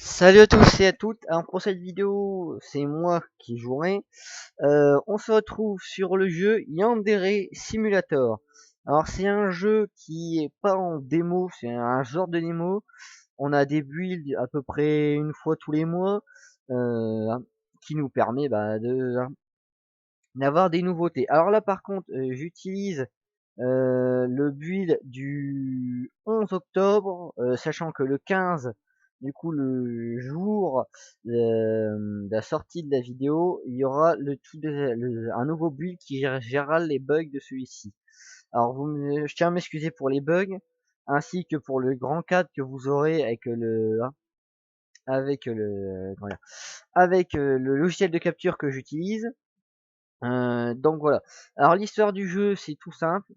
Salut à tous et à toutes. Alors pour cette vidéo, c'est moi qui jouerai. On se retrouve sur le jeu Yandere Simulator. Alors c'est un jeu qui est pas en démo, c'est un genre de démo. On a des builds à peu près une fois tous les mois, qui nous permet d'avoir des nouveautés. Alors là par contre, j'utilise le build du 11 octobre, sachant que le 15, du coup le jour de la sortie de la vidéo, il y aura un nouveau build qui gérera les bugs de celui-ci. Alors je tiens à m'excuser pour les bugs, ainsi que pour le grand cadre que vous aurez avec le comment dire, avec le logiciel de capture que j'utilise. Donc voilà. Alors l'histoire du jeu, c'est tout simple.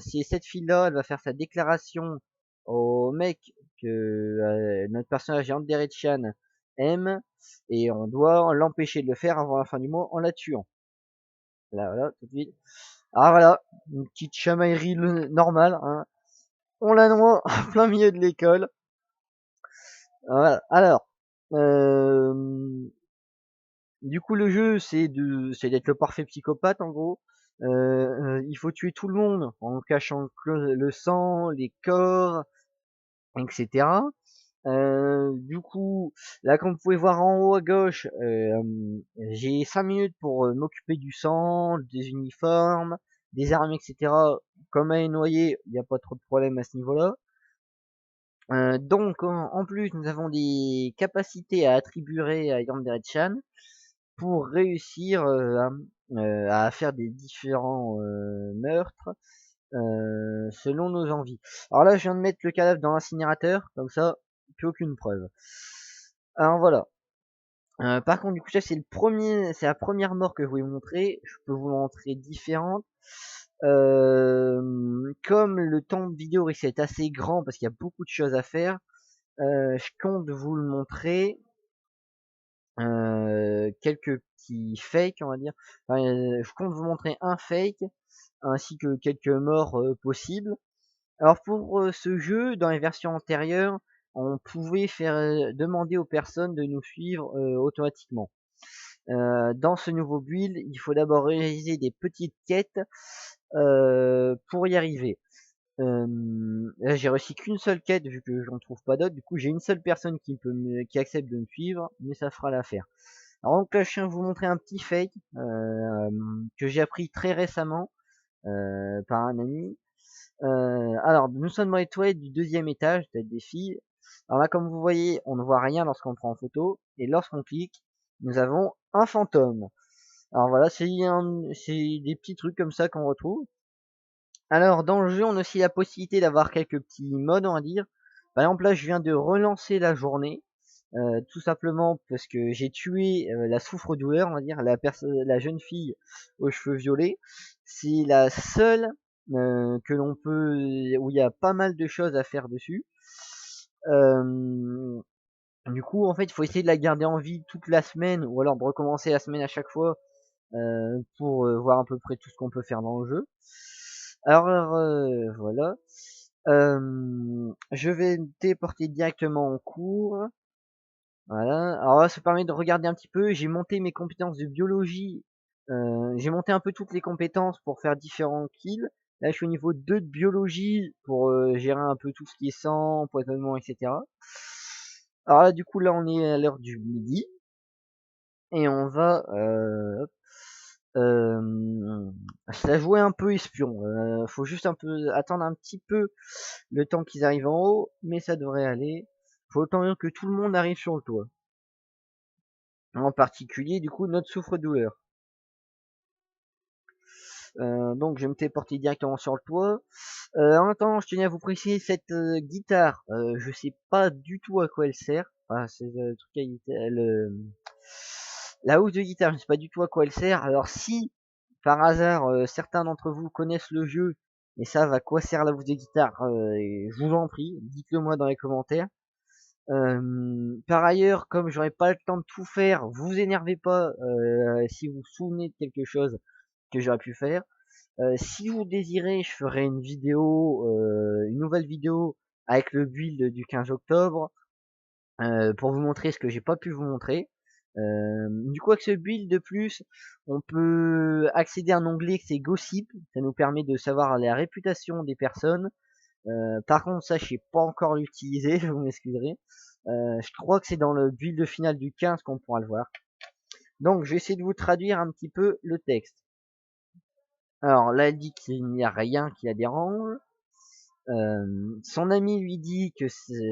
C'est cette fille-là, elle va faire sa déclaration au mec que notre personnage Yandere-chan aime, et on doit l'empêcher de le faire avant la fin du mois en la tuant. Là, voilà, tout de suite. Alors voilà, une petite chamaillerie normale, hein. On la noie en plein milieu de l'école. Voilà. Alors, du coup, le jeu, c'est d'être le parfait psychopathe, en gros. Il faut tuer tout le monde en cachant le sang, les corps, etc. Du coup, là, comme vous pouvez voir en haut à gauche, j'ai 5 minutes pour m'occuper du sang, des uniformes, des armes, etc. Comme à noyer, il n'y a pas trop de problème à ce niveau-là. Donc, en plus, nous avons des capacités à attribuer à Yandere-chan pour réussir à faire des différents meurtres selon nos envies. Alors là, je viens de mettre le cadavre dans l'incinérateur, comme ça, plus aucune preuve. Alors voilà. Par contre, du coup, ça c'est la première mort que je voulais vous montrer. Je peux vous montrer différentes. Comme le temps de vidéo risque d'être assez grand parce qu'il y a beaucoup de choses à faire, je compte vous le montrer. Quelques petits fakes, on va dire. Enfin, je compte vous montrer un fake ainsi que quelques morts possibles. Alors pour ce jeu, dans les versions antérieures, on pouvait faire demander aux personnes de nous suivre automatiquement. Dans ce nouveau build, il faut d'abord réaliser des petites quêtes pour y arriver. Là, j'ai réussi qu'une seule quête vu que j'en trouve pas d'autres. Du coup, j'ai une seule personne qui accepte de me suivre, mais ça fera l'affaire. Alors donc là, je viens de vous montrer un petit fake que j'ai appris très récemment par un ami. Alors, nous sommes dans les toilettes du deuxième étage, peut-être des filles. Alors là, comme vous voyez, on ne voit rien lorsqu'on prend en photo, et lorsqu'on clique, nous avons un fantôme. Alors voilà, c'est des petits trucs comme ça qu'on retrouve. Alors, dans le jeu, on a aussi la possibilité d'avoir quelques petits modes, on va dire. Par exemple, là, je viens de relancer la journée. Tout simplement parce que j'ai tué la souffre-douleur, on va dire, la jeune fille aux cheveux violets. C'est la seule que l'on peut, où il y a pas mal de choses à faire dessus. Euh, du coup, en fait, il faut essayer de la garder en vie toute la semaine, ou alors de recommencer la semaine à chaque fois pour voir à peu près tout ce qu'on peut faire dans le jeu. Alors voilà. Je vais me téléporter directement en cours. Voilà. Alors là, ça permet de regarder un petit peu. J'ai monté mes compétences de biologie. J'ai monté un peu toutes les compétences pour faire différents kills. Là, je suis au niveau 2 de biologie pour gérer un peu tout ce qui est sang, empoisonnement, etc. Alors là, du coup, là, on est à l'heure du midi. Et on va se la jouer un peu espion. Faut juste un peu attendre un petit peu le temps qu'ils arrivent en haut, mais ça devrait aller. Faut autant que tout le monde arrive sur le toit. En particulier, du coup, notre souffre-douleur. Donc, je vais me téléporter directement sur le toit. En attendant, je tenais à vous préciser cette guitare. Je sais pas du tout à quoi elle sert. Enfin, c'est le truc la housse de guitare, je sais pas du tout à quoi elle sert. Alors, si par hasard certains d'entre vous connaissent le jeu et savent à quoi sert la bouse de guitare, je vous en prie, dites-le moi dans les commentaires. Par ailleurs, comme j'aurai pas le temps de tout faire, vous énervez pas si vous vous souvenez de quelque chose que j'aurais pu faire. Si vous désirez, je ferai une vidéo, une nouvelle vidéo avec le build du 15 octobre pour vous montrer ce que j'ai pas pu vous montrer. Du coup, avec ce build de plus, on peut accéder à un onglet que c'est Gossip. Ça nous permet de savoir la réputation des personnes. Par contre, ça, je sais pas encore l'utiliser, vous m'excuserez. Je crois que c'est dans le build final du 15 qu'on pourra le voir. Donc, je vais essayer de vous traduire un petit peu le texte. Alors, là, elle dit qu'il n'y a rien qui la dérange. Son ami lui dit que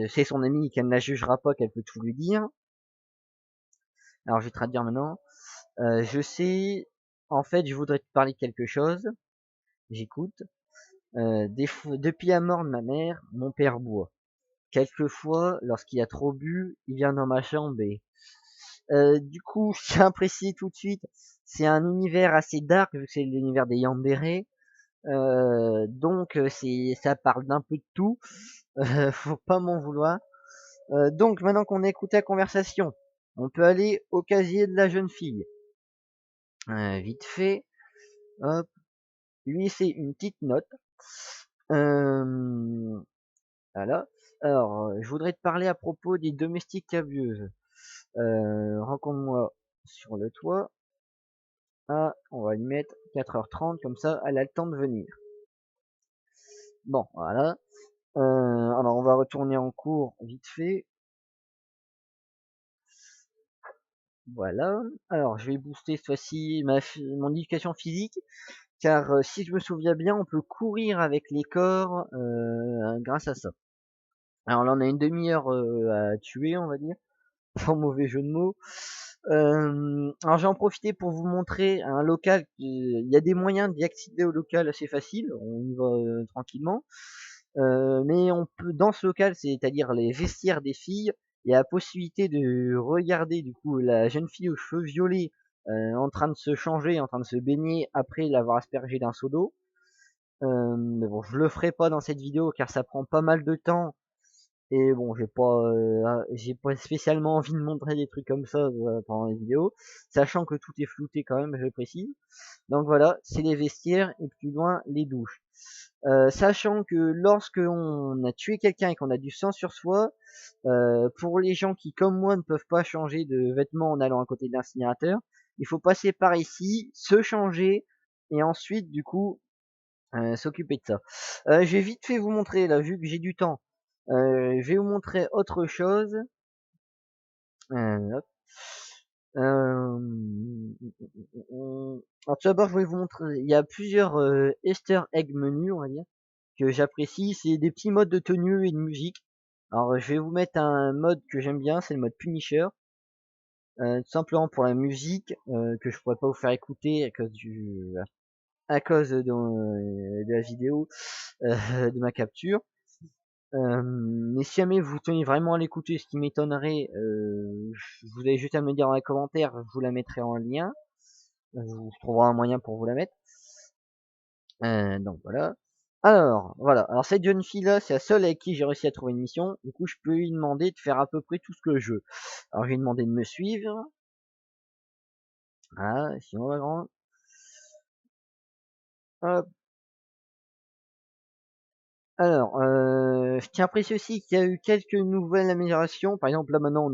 c'est son ami, qu'elle ne la jugera pas, qu'elle peut tout lui dire. Alors, je vais traduire maintenant. Je sais, en fait, je voudrais te parler de quelque chose. J'écoute. Depuis la mort de ma mère, mon père boit. Quelquefois, lorsqu'il a trop bu, il vient dans ma chambre et... du coup, je tiens à préciser tout de suite, c'est un univers assez dark, vu que c'est l'univers des Yandere. Donc, ça parle d'un peu de tout. Faut pas m'en vouloir. Donc, maintenant qu'on a écouté la conversation, on peut aller au casier de la jeune fille. Vite fait, hop, lui c'est une petite note. Voilà. Alors, je voudrais te parler à propos des domestiques cabieuses. Rencontre-moi sur le toit. Ah, on va lui mettre 4h30, comme ça, elle a le temps de venir. Bon, voilà. Alors, on va retourner en cours vite fait. Voilà. Alors, je vais booster cette fois-ci mon éducation physique, car si je me souviens bien, on peut courir avec les corps grâce à ça. Alors là, on a une demi-heure à tuer, on va dire, sans mauvais jeu de mots. Alors, j'ai en profité pour vous montrer un local. Il y a des moyens d'y accéder au local assez facile. On y va tranquillement. Mais on peut dans ce local, c'est-à-dire les vestiaires des filles, il y a la possibilité de regarder du coup la jeune fille aux cheveux violets en train de se changer, en train de se baigner après l'avoir aspergée d'un seau d'eau. Mais bon, je le ferai pas dans cette vidéo car ça prend pas mal de temps et bon, j'ai pas spécialement envie de montrer des trucs comme ça pendant les vidéos, sachant que tout est flouté quand même, je précise. Donc voilà, c'est les vestiaires et plus loin les douches. Sachant que lorsque on a tué quelqu'un et qu'on a du sang sur soi, pour les gens qui comme moi ne peuvent pas changer de vêtements en allant à côté de l'incinérateur, il faut passer par ici, se changer et ensuite du coup s'occuper de ça. Je vais vite fait vous montrer là, vu que j'ai du temps. Je vais vous montrer autre chose. Hop. Alors tout d'abord, je vais vous montrer. Il y a plusieurs Easter egg menus, on va dire, que j'apprécie. C'est des petits modes de tenue et de musique. Alors je vais vous mettre un mode que j'aime bien, c'est le mode Punisher. Tout simplement pour la musique que je pourrais pas vous faire écouter à cause de la vidéo de ma capture. Mais si jamais vous tenez vraiment à l'écouter, ce qui m'étonnerait, vous avez juste à me dire dans les commentaires, je vous la mettrai en lien. Vous trouverez un moyen pour vous la mettre. Donc voilà. Alors, voilà. Alors cette jeune fille-là, c'est la seule avec qui j'ai réussi à trouver une mission. Du coup, je peux lui demander de faire à peu près tout ce que je veux. Alors, je vais lui demander de me suivre. Ah, sinon, ma grande. Hop. Alors, je tiens à préciser aussi qu'il y a eu quelques nouvelles améliorations. Par exemple, là maintenant,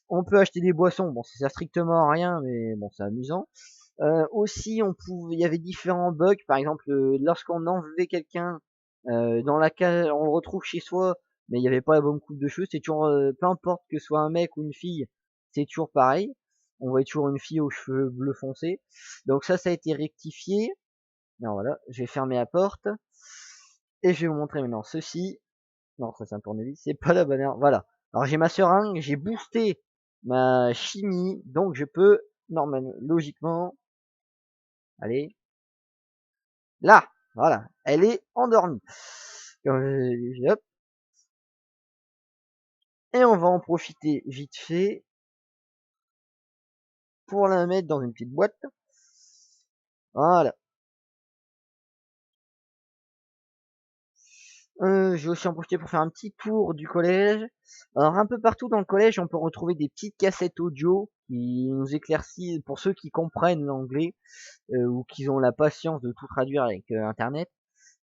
on peut acheter des boissons. Bon, ça sert strictement à rien, mais bon, c'est amusant. Aussi, il y avait différents bugs. Par exemple, lorsqu'on enlevait quelqu'un dans la cage, on le retrouve chez soi, mais il n'y avait pas la bonne coupe de cheveux. C'est toujours, peu importe que ce soit un mec ou une fille, c'est toujours pareil. On voit toujours une fille aux cheveux bleu foncé. Donc ça a été rectifié. Non, voilà, je vais fermer la porte. Et je vais vous montrer maintenant ceci. Non, ça c'est un tournevis, c'est pas la bonne heure. Voilà. Alors j'ai ma seringue, j'ai boosté ma chimie, donc je peux, normalement, logiquement, allez, là, voilà, elle est endormie. Hop. Et on va en profiter vite fait pour la mettre dans une petite boîte. Voilà. Je vais aussi en profiter pour faire un petit tour du collège. Alors un peu partout dans le collège, on peut retrouver des petites cassettes audio qui nous éclaircissent pour ceux qui comprennent l'anglais ou qui ont la patience de tout traduire avec Internet.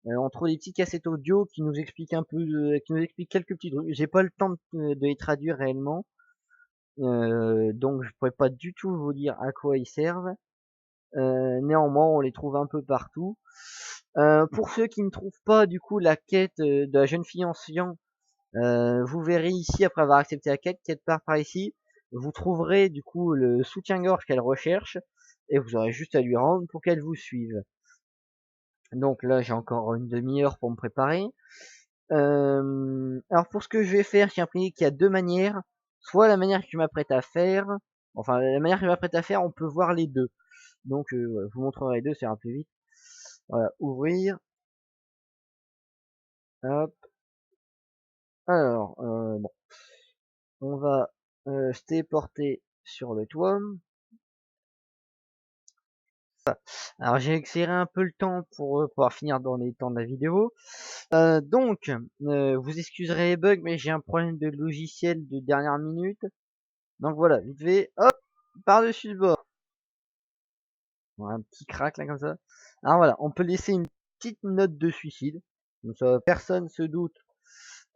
On trouve des petites cassettes audio qui nous expliquent qui nous expliquent quelques petits trucs. J'ai pas le temps de les traduire réellement, donc je pourrais pas du tout vous dire à quoi ils servent. Néanmoins, on les trouve un peu partout. Pour ceux qui ne trouvent pas du coup la quête de la jeune fille ancien, vous verrez ici, après avoir accepté la quête, quelque part par ici, vous trouverez du coup le soutien-gorge qu'elle recherche, et vous aurez juste à lui rendre pour qu'elle vous suive. Donc là, j'ai encore une demi-heure pour me préparer. Alors pour ce que je vais faire, j'ai appris qu'il y a deux manières. Soit la manière que je m'apprête à faire, enfin la manière que je m'apprête à faire, on peut voir les deux. Donc voilà, je vous montrerai les deux, c'est un peu vite. Voilà, ouvrir. Hop. Alors, bon, on va se téléporter sur le toit. Alors j'ai accéléré un peu le temps pour pouvoir finir dans les temps de la vidéo. Donc, vous excuserez les bugs, mais j'ai un problème de logiciel de dernière minute. Donc voilà, vite fait, hop, par-dessus le bord. Voilà, un petit crack là comme ça. Alors voilà, on peut laisser une petite note de suicide. Comme ça, personne se doute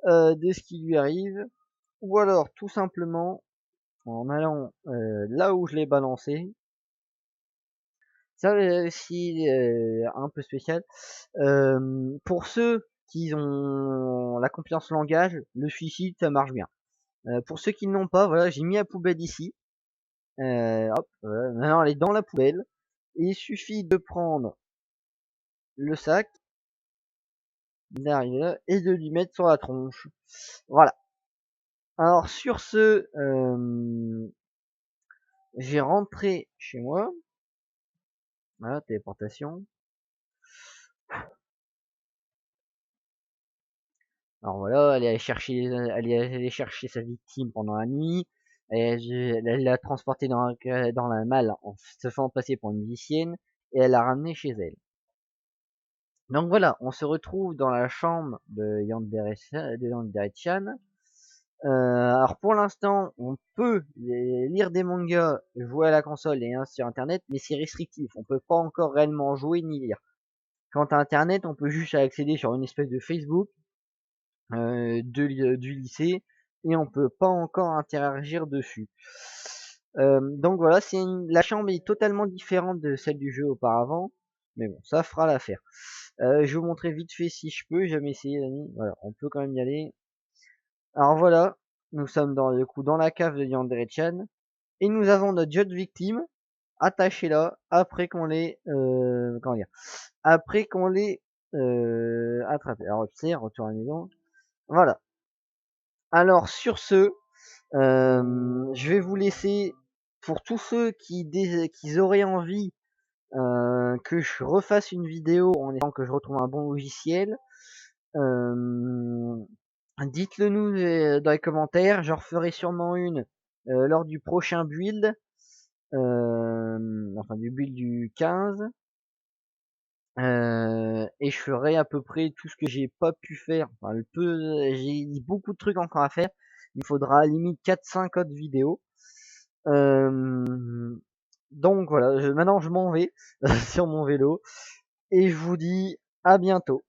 de ce qui lui arrive. Ou alors, tout simplement, en allant là où je l'ai balancé. Ça aussi, un peu spécial. Pour ceux qui ont la confiance langage, le suicide, ça marche bien. Pour ceux qui n'ont pas, voilà, j'ai mis la poubelle ici. Hop, voilà. Maintenant elle est dans la poubelle. Il suffit de prendre le sac, d'arriver là, et de lui mettre sur la tronche. Voilà. Alors sur ce, j'ai rentré chez moi. Voilà, téléportation. Alors voilà, elle est allée chercher sa victime pendant la nuit. Elle l'a transportée dans la malle en se faisant passer pour une musicienne et elle l'a ramenée chez elle. Donc voilà, on se retrouve dans la chambre de Yandere-chan. Alors pour l'instant, on peut lire des mangas, jouer à la console et ainsi sur internet, mais c'est restrictif. On peut pas encore réellement jouer ni lire. Quant à internet, on peut juste accéder sur une espèce de Facebook du lycée et on peut pas encore interagir dessus. Donc voilà, la chambre est totalement différente de celle du jeu auparavant, mais bon, ça fera l'affaire. Je vais vous montrer vite fait si je peux, j'ai jamais essayé l'ami. Voilà, on peut quand même y aller. Alors voilà, nous sommes dans la cave de Yandere-chan et nous avons notre jeune victime attaché là après qu'on l'ait comment dire, après qu'on l'ait attrapé. Alors c'est retour à la maison. Voilà. Alors sur ce, je vais vous laisser pour tous ceux qui auraient envie que je refasse une vidéo en espérant que je retrouve un bon logiciel. Dites-le nous dans les commentaires, j'en referai sûrement une lors du prochain build, enfin du build du 15. Et je ferai à peu près tout ce que j'ai pas pu faire. Enfin, j'ai beaucoup de trucs encore à faire. Il faudra à la limite 4-5 autres vidéos. Donc voilà, maintenant je m'en vais sur mon vélo et je vous dis à bientôt.